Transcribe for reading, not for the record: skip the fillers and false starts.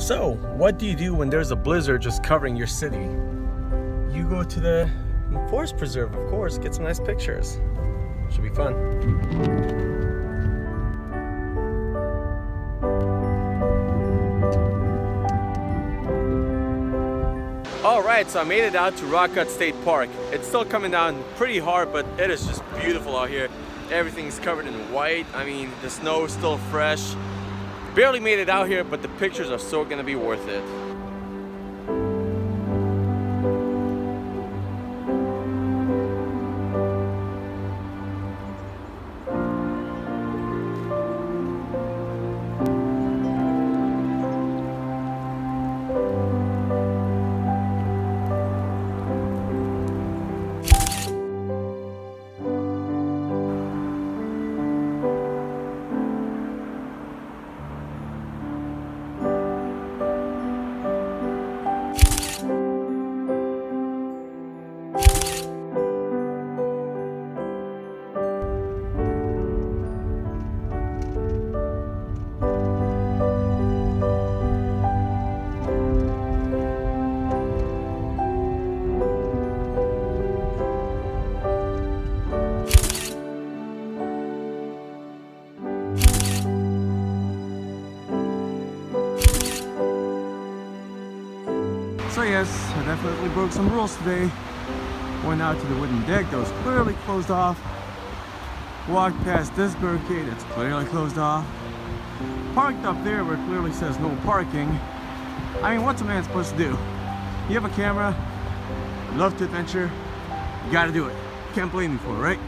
So, what do you do when there's a blizzard just covering your city? You go to the forest preserve, of course, get some nice pictures. Should be fun. Alright, so I made it out to Rock Cut State Park. It's still coming down pretty hard, but it is just beautiful out here. Everything's covered in white. I mean, the snow is still fresh. Barely made it out here, but the pictures are so gonna be worth it. So yes, I definitely broke some rules today. Went out to the wooden deck that was clearly closed off. Walked past this barricade that's clearly closed off. Parked up there where it clearly says no parking. I mean, what's a man supposed to do? You have a camera, love to adventure, you gotta do it. Can't blame me for it, right?